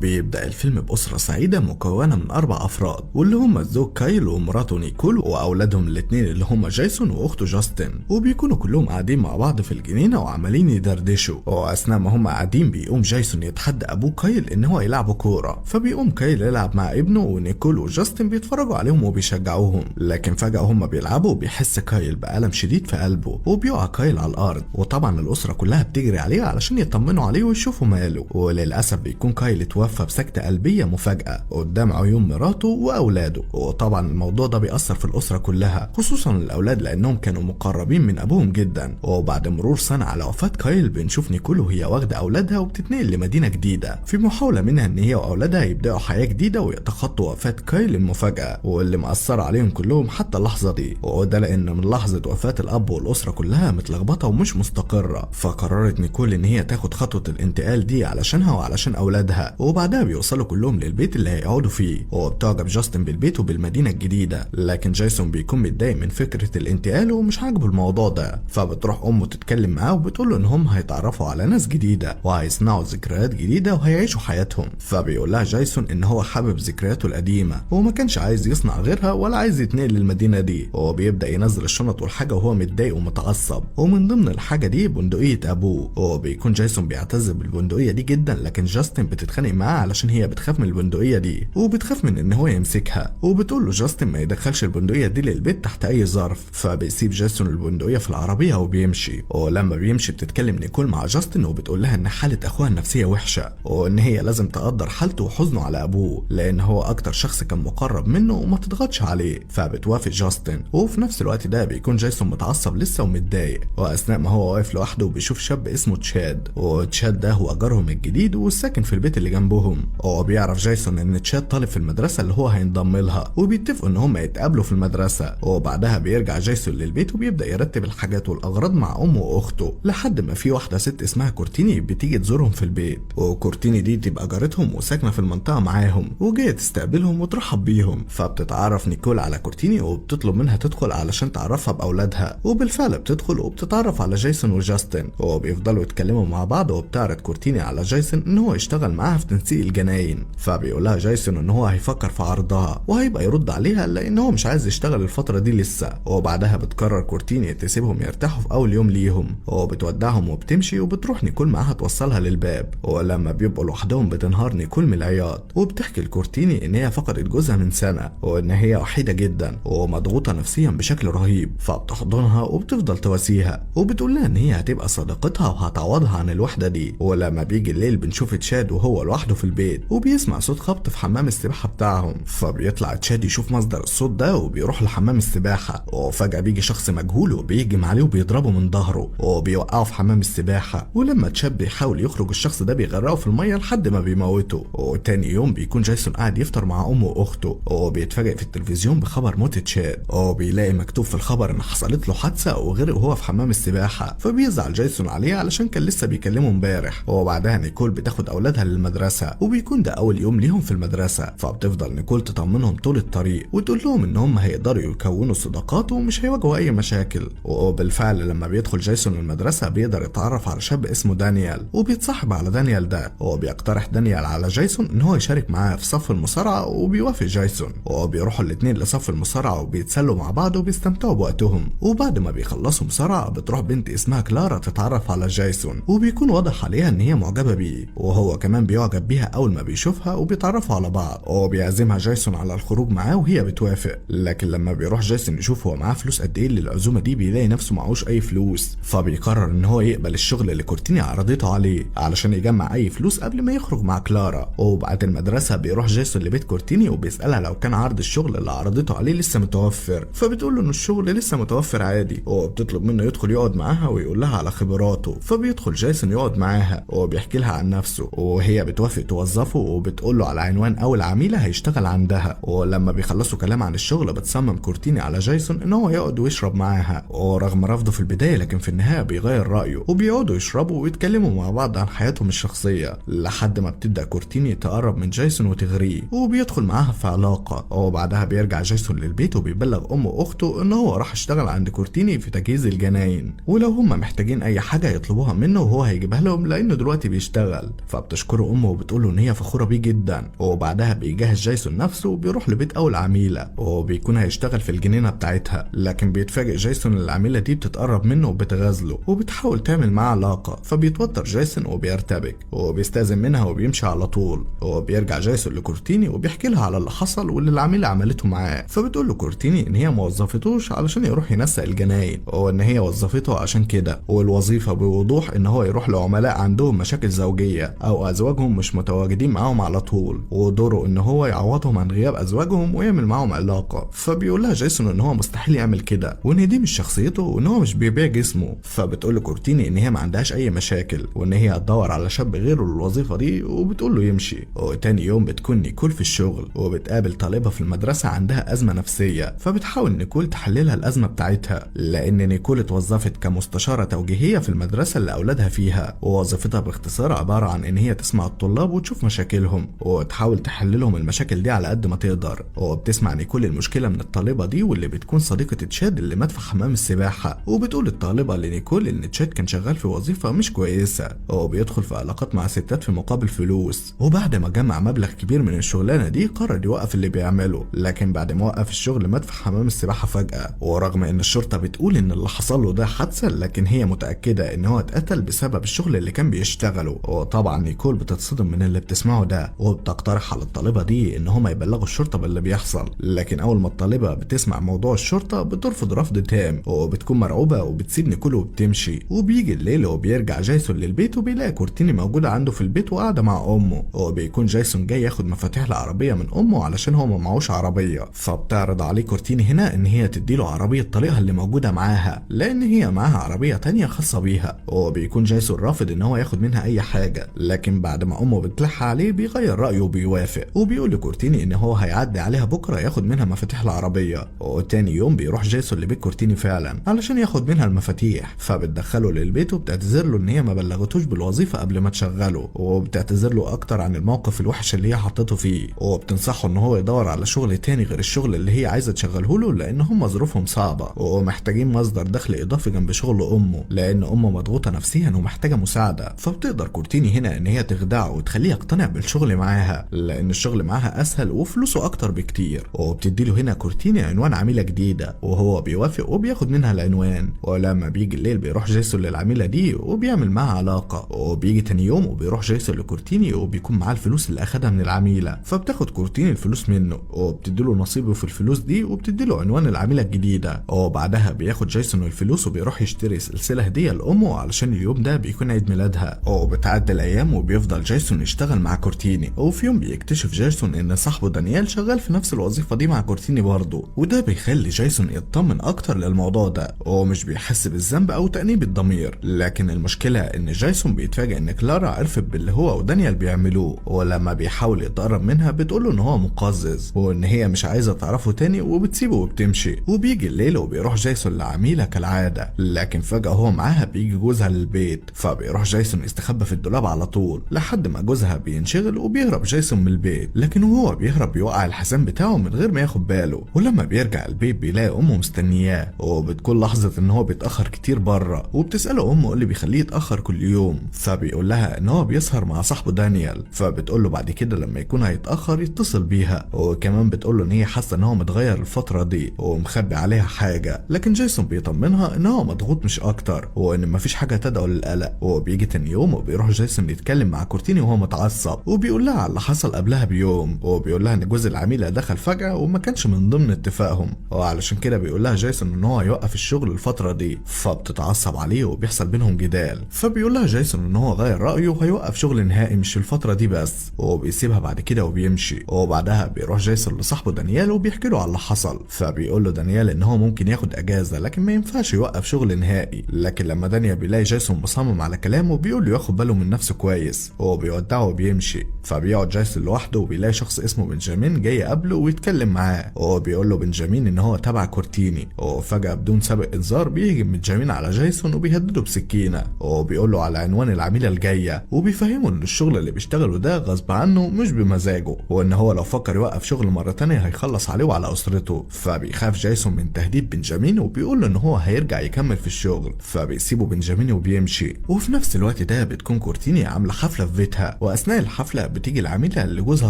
بيبدأ الفيلم بأسرة سعيدة مكونة من 4 أفراد، واللي هم الزوج كايل ومراته نيكول وأولادهم الاتنين اللي هم جايسون وأخته جاستن، وبيكونوا كلهم قاعدين مع بعض في الجنينة وعمالين يدردشوا. وأثناء ما هم قاعدين بيقوم جايسون يتحدى أبوه كايل إن هو يلعبوا كورة، فبيقوم كايل يلعب مع ابنه، ونيكول وجاستن بيتفرجوا عليهم وبيشجعوهم. لكن فجأة هم بيلعبوا بيحس كايل بألم شديد في قلبه، وبيقع كايل على الأرض، وطبعا الأسرة كلها بتجري عليه علشان يطمنوا عليه ويشوفوا ماله. وللأسف بيكون كايل اتوفى بسكتة قلبية مفاجأة قدام عيون مراته وأولاده. وطبعا الموضوع ده بيأثر في الأسرة كلها، خصوصا الأولاد لأنهم كانوا مقربين من أبوهم جدا. وبعد مرور سنة على وفاة كايل بنشوف نيكول وهي واخدة أولادها وبتتنقل لمدينة جديدة في محاولة منها إن هي وأولادها يبدأوا حياة جديدة ويتخطوا وفاة كايل المفاجأة واللي مأثرة عليهم كلهم حتى اللحظة دي. وده لأن من لحظة وفاة الأب والأسرة كلها متلخبطة ومش مستقرة، فقررت نيكول إن هي تاخد خطوة الانتقال دي علشانها وعلشان أولادها. وبعدها بيوصلوا كلهم للبيت اللي هيقعدوا فيه، وبتعجب جاستن بالبيت وبالمدينة الجديدة، لكن جايسون بيكون متضايق من فكرة الانتقال ومش عاجبه الموضوع ده. فبتروح أمه تتكلم معاه وبتقول له إن هم هيتعرفوا على ناس جديدة وهيصنعوا ذكريات جديدة وهيعيشوا حياتهم. فبيقول لها جايسون إن هو حابب ذكرياته القديمة وما كانش عايز يصنع غيرها ولا عايز يتنقل للمدينة دي. وهو بيبدأ ينزل الشنط والحاجة وهو متضايق ومتعصب، ومن ضمن الحاجة دي بندقية أبوه. وبيكون جايسون بيعتز بالبندقية دي جدا، لكن جاستن بتتخانق معاه علشان هي بتخاف من البندقية دي وبتخاف من ان هو يمسكها، وبتقول له جاستن ما يدخلش البندقية دي للبيت تحت اي ظرف. فبيسيب جاستن البندقية في العربية وبيمشي. ولما بيمشي بتتكلم نيكول مع جاستن وبتقول لها ان حالة اخوها النفسية وحشة، وان هي لازم تقدر حالته وحزنه على ابوه لان هو اكتر شخص كان مقرب منه وما تضغطش عليه. فبتوافق جاستن، وفي نفس الوقت ده بيكون جايسون متعصب لسه ومتضايق. واثناء ما هو واقف لوحده بيشوف شاب اسمه تشاد، وتشاد ده هو جارهم الجديد والساكن في البيت اللي جنبهم. هو بيعرف جايسون ان تشاد طالب في المدرسه اللي هو هينضم لها، وبيتفقوا ان هم يتقابلوا في المدرسه. وبعدها بيرجع جايسون للبيت وبيبدا يرتب الحاجات والاغراض مع امه واخته، لحد ما في واحده ست اسمها كورتيني بتيجي تزورهم في البيت. وكورتيني دي تبقى جارتهم وساكنه في المنطقه معاهم وجايه تستقبلهم وترحب بيهم. فبتتعرف نيكول على كورتيني وبتطلب منها تدخل علشان تعرفها باولادها، وبالفعل بتدخل وبتتعرف على جايسون وجاستن، وبيفضلوا يتكلموا مع بعض. وبتعرض كورتيني على جايسون ان هو يشتغل معاها في تنسيق الجناين. فبيقولها جايسون ان هو هيفكر في عرضها وهيبقى يرد عليها لان هو مش عايز يشتغل الفتره دي لسه. وبعدها بتقرر كورتيني تسيبهم يرتاحوا في اول يوم ليهم، وبتودعهم وبتمشي. وبتروح نيكول معاها توصلها للباب، ولما بيبقوا لوحدهم بتنهار نيكول من العياط، وبتحكي لكورتيني ان هي فقدت جوزها من سنه وان هي وحيده جدا ومضغوطه نفسيا بشكل رهيب. فبتحضنها وبتفضل تواسيها وبتقول لها ان هي هتبقى صديقتها وهتعوضها عن الوحده دي. ولما بيجي الليل بنشوف تشاد وهو لوحده في البيت وبيسمع صوت خبط في حمام السباحه بتاعهم. فبيطلع تشاد يشوف مصدر الصوت ده وبيروح لحمام السباحه، وفجاه بيجي شخص مجهول وبيهجم عليه وبيضربه من ظهره وبيوقعه في حمام السباحه. ولما تشاد بيحاول يخرج الشخص ده بيغرقه في الميه لحد ما بيموته. وتاني يوم بيكون جايسون قاعد يفطر مع امه واخته، وبيتفاجئ في التلفزيون بخبر موت تشاد، وبيلاقي مكتوب في الخبر ان حصلت له حادثه وغرق وهو في حمام السباحه. فبيزعل جايسون عليه علشان كان لسه بيكلمه امبارح. وبعدها نيكول بتاخد اولادها للمدرسه، وبيكون ده اول يوم ليهم في المدرسه. فبتفضل نيكول تطمنهم طول الطريق وتقول لهم ان هم هيقدروا يكونوا صداقات ومش هيواجهوا اي مشاكل. وبالفعل لما بيدخل جايسون المدرسه بيقدر يتعرف على شاب اسمه دانيال، وبيتصاحب على دانيال ده. وبيقترح دانيال على جايسون ان هو يشارك معاه في صف المصارعه، وبيوافق جايسون. وبيروحوا الاثنين لصف المصارعه وبيتسلوا مع بعض وبيستمتعوا بوقتهم. وبعد ما بيخلصوا مصارعه بتروح بنت اسمها كلارا تتعرف على جايسون، وبيكون واضح عليها ان هي معجبه بيه، وهو كمان بيعجب بيها اول ما بيشوفها وبيتعرفوا على بعض. وبيعزمها جايسون على الخروج معاه وهي بتوافق. لكن لما بيروح جايسون يشوف هو معاه فلوس قد ايه للعزومه دي بيلاقي نفسه معهوش اي فلوس. فبيقرر ان هو يقبل الشغل اللي كورتيني عرضته عليه علشان يجمع اي فلوس قبل ما يخرج مع كلارا. وبعد المدرسه بيروح جايسون لبيت كورتيني وبيسالها لو كان عرض الشغل اللي عرضته عليه لسه متوفر. فبتقول له ان الشغل لسه متوفر عادي، وبتطلب منه يدخل يقعد معاها ويقول لها على خبراته. فبيدخل جايسون يقعد معاها وبيحكي لها عن نفسه، وهي بتوافق توظفه وبتقول له على عنوان اول عميله هيشتغل عندها. ولما بيخلصوا كلام عن الشغل بتصمم كورتيني على جايسون ان هو يقعد ويشرب معاها، ورغم رفضه في البدايه لكن في النهايه بيغير رايه وبيقعدوا يشربوا ويتكلموا مع بعض عن حياتهم الشخصيه، لحد ما بتبدا كورتيني تقرب من جايسون وتغريه وبيدخل معاها في علاقه. وبعدها بيرجع جايسون للبيت وبيبلغ امه واخته ان هو راح اشتغل عند كورتيني في تجهيز الجناين، ولو هم محتاجين اي حاجه يطلبوها منه وهو هيجيبها لهم لانه دلوقتي بيشتغل. فبتشكره امه فبتقوله ان هي فخوره بيه جدا. وبعدها بيجهز جايسون نفسه وبيروح لبيت اول عميله وبيكون هيشتغل في الجنينه بتاعتها، لكن بيتفاجئ جايسون ان العميله دي بتتقرب منه وبتغازله وبتحاول تعمل معاه علاقه، فبيتوتر جايسون وبيرتبك وبيستأذن منها وبيمشي على طول. وبيرجع جايسون لكورتيني وبيحكي لها على اللي حصل واللي العميله عملته معاه، فبتقول له كورتيني ان هي ما وظفتوش علشان يروح ينسق الجناين، وان هي وظفته عشان كده، والوظيفه بوضوح ان هو يروح لعملاء عندهم مشاكل زوجيه او ازواجهم مش متواجدين معاهم على طول، ودوره ان هو يعوضهم عن غياب ازواجهم ويعمل معاهم علاقه. فبيقول لها جايسون ان هو مستحيل يعمل كده وان دي مش شخصيته وان هو مش بيبيع جسمه. فبتقول له كورتيني ان هي ما عندهاش اي مشاكل وان هي هتدور على شاب غيره للوظيفه دي، وبتقول له يمشي. وتاني يوم بتكون نيكول في الشغل وبتقابل طالبه في المدرسه عندها ازمه نفسيه، فبتحاول نيكول تحللها الازمه بتاعتها، لان نيكول اتوظفت كمستشاره توجيهيه في المدرسه اللي اولادها فيها، ووظيفتها باختصار عباره عن ان هي تسمع الطلاب وتشوف مشاكلهم وتحاول تحللهم المشاكل دي على قد ما تقدر. وبتسمع نيكول المشكله من الطالبه دي واللي بتكون صديقه تشاد اللي مات في حمام السباحه، وبتقول الطالبه لنيكول ان تشاد كان شغال في وظيفه مش كويسه وبيدخل في علاقات مع ستات في مقابل فلوس، وبعد ما جمع مبلغ كبير من الشغلانه دي قرر يوقف اللي بيعمله، لكن بعد ما وقف الشغل مات في حمام السباحه فجاه. ورغم ان الشرطه بتقول ان اللي حصل له ده حادثه، لكن هي متاكده ان هو اتقتل بسبب الشغل اللي كان بيشتغله. وطبعا نيكول بتتصدم من اللي بتسمعه ده وبتقترح على الطالبه دي ان هم يبلغوا الشرطه باللي بيحصل، لكن اول ما الطالبه بتسمع موضوع الشرطه بترفض رفض تام وبتكون مرعوبه وبتسيب نيكول وبتمشي. وبيجي الليل وبيرجع جايسون للبيت وبيلاقي كورتيني موجوده عنده في البيت وقاعده مع امه، وبيكون جايسون جاي ياخد مفاتيح العربيه من امه علشان هو ما معهوش عربيه. فبتعرض عليه كورتيني هنا ان هي تديله عربيه طليقها اللي موجوده معاها لان هي معاها عربيه تانية خاصه بيها، وبيكون جايسون رافض ان هو ياخد منها اي حاجه، لكن بعد ما امه بتلح عليه بيغير رايه وبيوافق، وبيقول لكورتيني ان هو هيعدي عليها بكره ياخد منها مفاتيح العربيه. وتاني يوم بيروح جايسون لبيت كورتيني فعلا علشان ياخد منها المفاتيح، فبتدخله للبيت وبتعتذر له ان هي ما بلغتوش بالوظيفه قبل ما تشغله، وبتعتذر له اكتر عن الموقف الوحش اللي هي حطته فيه، وبتنصحه ان هو يدور على شغل تاني غير الشغل اللي هي عايزه تشغله له لان هم ظروفهم صعبه ومحتاجين مصدر دخل اضافي جنب شغل امه، لان امه مضغوطه نفسيا ومحتاجه مساعده. فبتقدر كورتيني هنا ان هي تخدعه وتخليه يقتنع بالشغل معاها لان الشغل معاها اسهل وفلوسه اكتر بكتير، وبتديله هنا كورتيني عنوان عميله جديده وهو بيوافق وبياخد منها العنوان. ولما بيجي الليل بيروح جايسون للعميله دي وبيعمل معاها علاقه، وبيجي تاني يوم وبيروح جايسون لكورتيني وبيكون معاه الفلوس اللي اخدها من العميله، فبتاخد كورتيني الفلوس منه وبتديله نصيبه في الفلوس دي وبتديله عنوان العميله الجديده. وبعدها بياخد جايسون الفلوس وبيروح يشتري سلسله هديه لامه علشان اليوم ده بيكون عيد ميلادها. وبتعدي الايام وبيفضل جايسون يشتغل مع كورتيني، وفي يوم بيكتشف جايسون ان صاحبه دانيال شغال في نفس الوظيفه دي مع كورتيني برضه، وده بيخلي جايسون يطمن اكتر للموضوع ده ومش بيحس بالذنب او تأنيب الضمير. لكن المشكله ان جايسون بيتفاجئ ان كلارا عرفت باللي هو ودانيال بيعملوه، ولما بيحاول يتقرب منها بتقوله ان هو مقزز وان هي مش عايزه تعرفه تاني وبتسيبه وبتمشي. وبيجي الليل وبيروح جايسون لعميله كالعاده، لكن فجاه هو معاها بيجي جوزها للبيت، فبيروح جايسون يستخبى في الدولاب على طول لحد ما جوزها بينشغل وبيهرب جايسون من البيت، لكن وهو بيهرب بيوقع الحزام بتاعه من غير ما ياخد باله. ولما بيرجع البيت بيلاقي امه مستنياه، وبتكون لحظه ان هو بيتاخر كتير بره، وبتساله امه ايه اللي بيخليه يتاخر كل يوم، فبيقول لها ان هو بيسهر مع صاحبه دانيال. فبتقول له بعد كده لما يكون هيتاخر يتصل بيها، وكمان بتقول له ان هي حاسه ان هو متغير الفتره دي ومخبي عليها حاجه، لكن جايسون بيطمنها ان هو مضغوط مش اكتر وان مفيش حاجه تدعو للقلق. وبيجي تاني يوم وبيروح جايسون يتكلم مع كورتيني وهو متعصب، وبيقول لها على اللي حصل قبلها بيوم، وبيقول لها ان جوز العميله دخل فجاه وما كانش من ضمن اتفاقهم، وعلشان كده بيقول لها جايسون ان هو هيوقف الشغل الفتره دي. فبتتعصب عليه وبيحصل بينهم جدال، فبيقول لها جايسون ان هو غير رايه وهيوقف شغل نهائي مش الفتره دي بس، وبيسيبها بعد كده وبيمشي. وبعدها بيروح جايسون لصاحبه دانيال وبيحكي له على اللي حصل، فبيقول له دانيال ان هو ممكن ياخد اجازه لكن ما ينفعش يوقف شغل نهائي. لكن لما دانيال بيلاقي جايسون مصمم على كلامه بيقول له ياخد باله من نفسه كويس، وبيودعه وبيمشي. فبيقعد جايسون لوحده وبيلاقي شخص اسمه بنجامين جاي يقابله ويتكلم معاه، وبيقول له بنجامين ان هو تبع كورتيني. وفجاه بدون سابق انذار بيهجم بنجامين على جايسون وبيهدده بسكينه، وبيقول له على عنوان العميله الجايه، وبيفهمه ان الشغل اللي بيشتغله ده غصب عنه مش بمزاجه، وان هو لو فكر يوقف شغل مره تانية هيخلص عليه وعلى اسرته. فبيخاف جايسون من تهديد بنجامين وبيقول له ان هو هيرجع يكمل في الشغل، فبيسيبه بنجامين وبيمشي. وفي نفس الوقت ده بتكون كورتيني عامله حفله في بيتها، واثناء الحفله بتيجي العميله اللي جوزها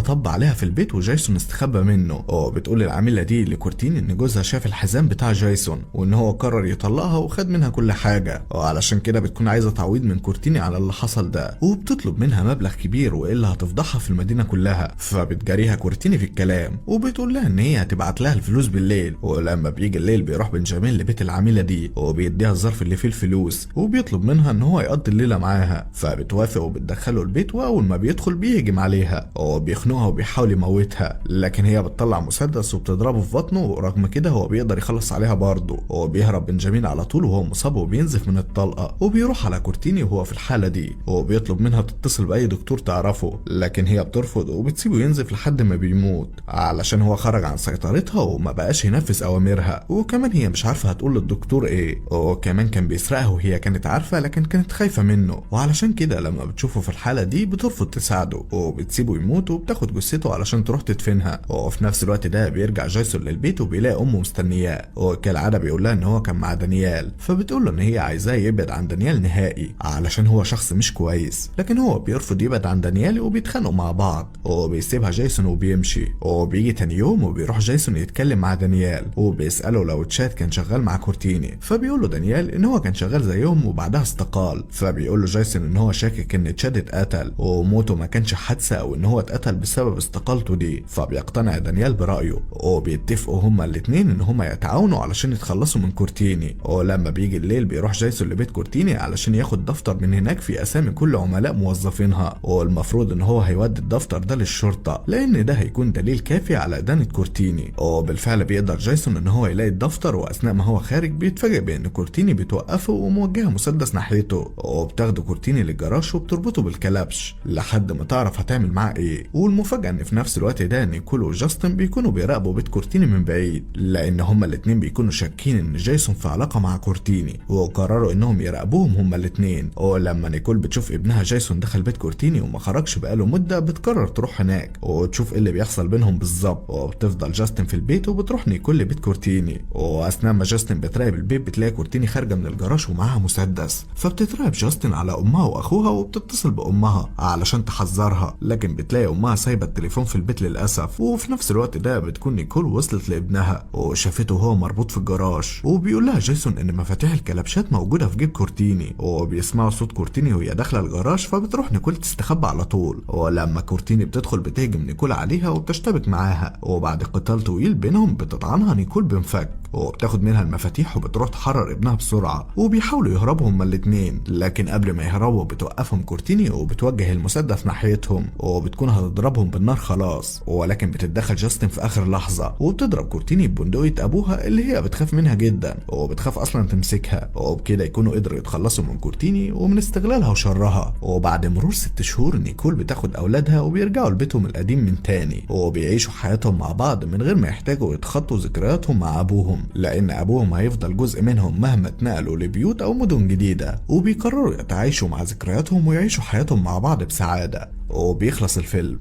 طب عليها في البيت وجايسون استخبى منه، وبتقول العميله دي لكورتيني ان جوزها شاف الحزام بتاع جايسون وان هو قرر يطلقها وخد منها كل حاجه، وعلشان كده بتكون عايزه تعويض من كورتيني على اللي حصل ده، وبتطلب منها مبلغ كبير والا هتفضحها في المدينه كلها. فبتجاريها كورتيني في الكلام وبتقول لها ان هي هتبعت لها الفلوس بالليل. ولما بيجي الليل بيروح بنجامين لبيت العميله دي وبيديها الظرف اللي فيه الفلوس وبيطلب منها ان هو يقضي الليله معاها، فبتوافق وبتدخله البيت. واول ما بيدخل بيهجم عليها وبيخنقها وبيحاول يموتها، لكن هي بتطلع مسدس وبتضربه في بطنه، ورغم كده هو بيقدر يخلص عليها برضه. وبيهرب بنجامين على طول وهو مصاب وبينزف من الطلقه، وبيروح على كورتيني وهو في الحاله دي وبيطلب منها تتصل باي دكتور تعرفه، لكن هي بترفض وبتسيبه ينزف لحد ما بيموت علشان هو خرج عن سيطرتها وما بقاش ينفذ اوامرها. وكمان هي مش عارفه هتقول للدكتور ايه، وكمان كان بيسرقها وهي كانت عارفه لكن كانت خايفه منه، وعلشان كده لما بتشوفه في الحاله دي بترفض تساعده وبتسيبه يموت وبتاخد جثته علشان تروح تدفنها. وفي نفس الوقت ده بيرجع جايسون للبيت وبيلاقي امه مستنياه، وكالعاده بيقول لها ان هو كان مع دانيال، فبتقول له ان هي عايزاه يبعد عن دانيال نهائي علشان هو شخص مش كويس، لكن هو بيرفض يبعد عن دانيال وبيتخانقوا مع بعض وبيسيبها جايسون وبيمشي. وبيجي تاني يوم وبيروح جايسون يتكلم مع دانيال وبيساله لو تشاد كان شغال مع كورتيني، فبيقول له دانيال ان هو كان شغال زيهم وبعدها استقال. فبيقول له جايسون ان هو شاكك ان تشاد اتقتل وموته ما كانش حادثه او ان هو اتقتل بسبب استقالته دي، فبيقتنع دانيال برايه وبيتفقوا هما الاتنين ان هما يتعاونوا علشان يتخلصوا من كورتيني. ولما بيجي الليل بيروح جايسون لبيت كورتيني علشان ياخد دفتر من هناك في اسامي كل عملاء موظفينها، والمفروض ان هو هيودي الدفتر ده للشرطه لان ده هيكون دليل كافي على ادانه كورتيني. وبالفعل بيقدر جايسون ان هو يلاقي الدفتر، واثناء ما هو خارج بيتفاجئ بان كورتيني بتوقفه وموجهه مسدس ناحيته، وبتاخده كورتيني للجراج وبتربطه بالكلبش لحد ما تعرف هتعمل معاه ايه. والمفاجاه ان في نفس الوقت ده نيكول وجاستن بيكونوا بيراقبوا بيت كورتيني من بعيد، لان هما الاتنين بيكونوا شاكين ان جايسون في علاقه مع كورتيني، وقرروا انهم يراقبوهم هما الاتنين. ولما نيكول بتشوف ابنها جايسون دخل بيت كورتيني وما خرجش بقاله مده، بتقرر تروح هناك وتشوف ايه اللي بيحصل بينهم بالظبط. وبتفضل جاستن في البيت وبتروح نيكول لبيت كورتيني، واثناء ما جاستن بتراقب البيت بتلاقي كورتيني خارجه من الجراج ومعاها مسدس، فبتتراقب جاستن على امها واخوها وبتتصل بامها علشان تحذرها، لكن بتلاقي امها سايبه التليفون في البيت للاسف. وفي نفس الوقت ده بتكون نيكول وصلت لابنها وشافته وهو مربوط في الجراج، وبيقول لها جيسون ان مفاتيح الكلبشات موجوده في جيب كورتيني، وبيسمعوا صوت كورتيني وهي داخله الجراج، فبتروح نيكول تستخبى على طول. ولما كورتيني بتدخل بتهجم نيكول عليها وبتشتبك معاها، وبعد قتال طويل بينهم بتطعنها نيكول بمفك وبتاخد منها المفاتيح وبتروح تحرر ابنها بسرعه، وبيحاولوا يهربوا هما الاتنين، لكن قبل ما يهربوا بتوقفهم كورتيني وبتوجه المسدس ناحيتهم وبتكون هتضربهم بالنار خلاص، ولكن بتتدخل جاستن في اخر لحظه وبتضرب كورتيني ببندقيه ابوها اللي هي بتخاف منها جدا وبتخاف اصلا تمسكها، وبكده يكونوا قدروا يتخلصوا من كورتيني ومن استغلالها وشرها. وبعد مرور 6 شهور نيكول بتاخد اولادها وبيرجعوا لبيتهم القديم من تاني، وبيعيشوا حياتهم مع بعض من غير ما يحتاجوا يتخطوا ذكرياتهم مع ابوهم، لان ابوهم هيفضل جزء منهم مهما اتنقلوا لبيوت او مدن جديده، وبيقرروا يتعايشوا مع ذكرياتهم ويعيشوا حياتهم مع بعض بسعاده. وبيخلص الفيلم.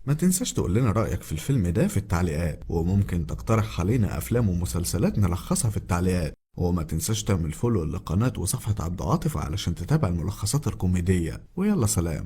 ما تنساش تقول لنا رأيك في الفيلم ده في التعليقات، وممكن تقترح علينا أفلام ومسلسلات نلخصها في التعليقات، وما تنساش تعمل فولو للقناة وصفحة عبد عاطف علشان تتابع الملخصات الكوميدية. ويلا سلام.